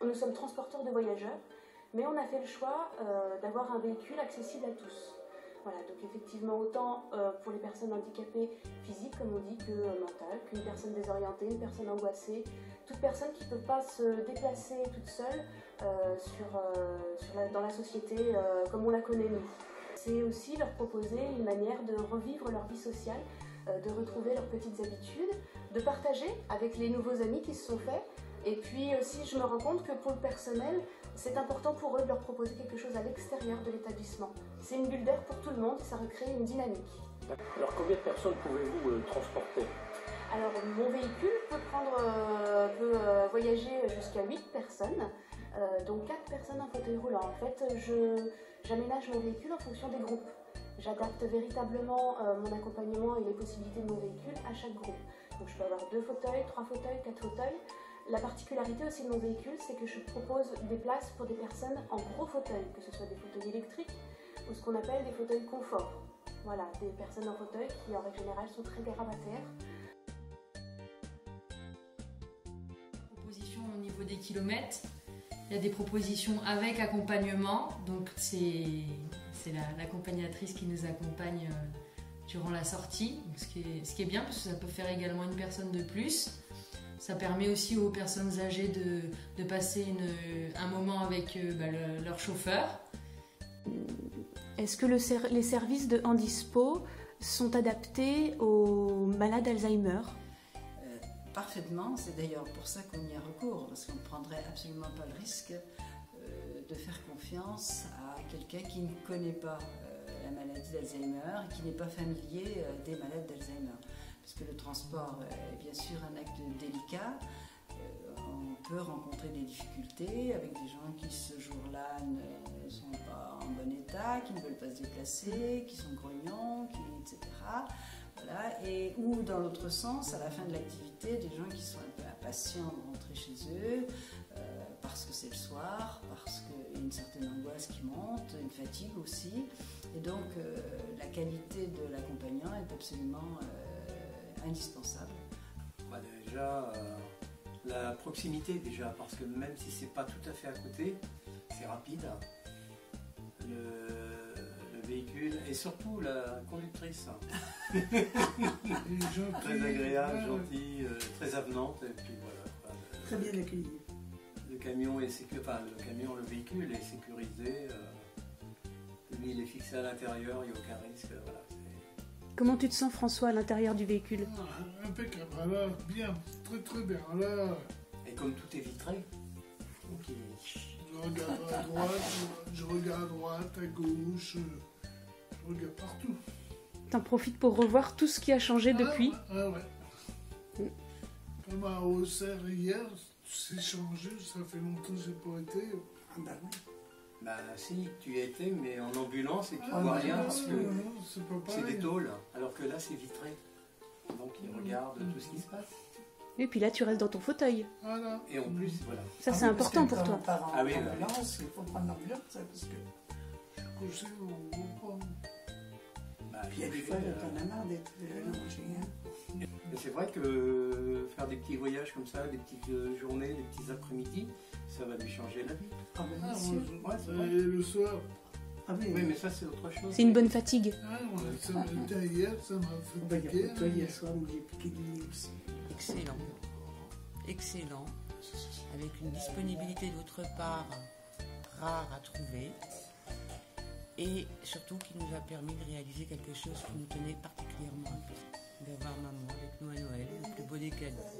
Nous sommes transporteurs de voyageurs, mais on a fait le choix d'avoir un véhicule accessible à tous. Voilà, donc effectivement, autant pour les personnes handicapées physiques, comme on dit, que mentales, qu'une personne désorientée, une personne angoissée, toute personne qui ne peut pas se déplacer toute seule dans la société comme on la connaît nous. C'est aussi leur proposer une manière de revivre leur vie sociale, de retrouver leurs petites habitudes, de partager avec les nouveaux amis qui se sont faits. Et puis aussi, je me rends compte que pour le personnel, c'est important pour eux de leur proposer quelque chose à l'extérieur de l'établissement. C'est une bulle d'air pour tout le monde et ça recrée une dynamique. Alors combien de personnes pouvez-vous transporter? Alors mon véhicule peut voyager jusqu'à 8 personnes, dont 4 personnes en fauteuil roulant. En fait, j'aménage mon véhicule en fonction des groupes. J'adapte véritablement mon accompagnement et les possibilités de mon véhicule à chaque groupe. Donc je peux avoir 2 fauteuils, 3 fauteuils, 4 fauteuils. La particularité aussi de mon véhicule, c'est que je propose des places pour des personnes en gros fauteuil, que ce soit des fauteuils électriques ou ce qu'on appelle des fauteuils confort. Voilà, des personnes en fauteuil qui en règle générale sont très grabataires. Propositions au niveau des kilomètres, il y a des propositions avec accompagnement, donc c'est l'accompagnatrice qui nous accompagne durant la sortie, ce qui est bien parce que ça peut faire également une personne de plus. Ça permet aussi aux personnes âgées de passer un moment avec leur chauffeur. Est-ce que les services de Handispo sont adaptés aux malades Alzheimer? Parfaitement, c'est d'ailleurs pour ça qu'on y a recours, parce qu'on ne prendrait absolument pas le risque de faire confiance à quelqu'un qui ne connaît pas la maladie d'Alzheimer et qui n'est pas familier des malades d'Alzheimer. Parce que le transport est bien sûr un acte délicat. On peut rencontrer des difficultés avec des gens qui ce jour-là ne sont pas en bon état, qui ne veulent pas se déplacer, qui sont grognons, etc. Voilà. Ou dans l'autre sens, à la fin de l'activité, des gens qui sont un peu impatients de rentrer chez eux, parce que c'est le soir, parce qu'il y a une certaine angoisse qui monte, une fatigue aussi. Et donc la qualité de l'accompagnant est absolument indispensable. Bah déjà, la proximité déjà, parce que même si c'est pas tout à fait à côté, c'est rapide. Le véhicule et surtout la conductrice. Très agréable, gentille, très avenante et puis voilà. Très bien accueillie. Le véhicule est sécurisé. Lui, il est fixé à l'intérieur, il n'y a aucun risque. Voilà. Comment tu te sens, François, à l'intérieur du véhicule? Impeccable, là, bien, très très bien. Là, et comme tout est vitré, donc je regarde à droite, je regarde à droite, à gauche, je regarde partout. T'en profites pour revoir tout ce qui a changé depuis? Ouais. Comme à Auxerre hier, c'est changé, ça fait longtemps que j'ai pas été. Ah bah oui. Bah si, tu y étais, mais en ambulance et tu vois rien parce que c'est des tôles, alors que là c'est vitré. Donc ils regardent tout ce qui se passe. Et puis là tu restes dans ton fauteuil. Voilà. Et en plus, voilà. Ça c'est important pour toi. Ah oui, l'ambulance, il faut prendre l'ambulance parce que je suis couché au repas. Puis il y a des fois, t'en as marre d'être allongé. Mais c'est vrai que faire des petits voyages comme ça, des petites journées, des petits après-midi, ça va lui changer la vie. Ah ben bien sûr. Ouais, et le soir. Ah oui, mais ça c'est autre chose. C'est une bonne fatigue. Ah, hier, ça m'a fatigué. Hier soir, moi j'ai piqué du nez aussi. Excellent. Excellent. Avec une disponibilité d'autre part rare à trouver. Et surtout qui nous a permis de réaliser quelque chose qui nous tenait particulièrement à cœur. D'avoir maman avec nous à Noël, le plus beau des cadeaux.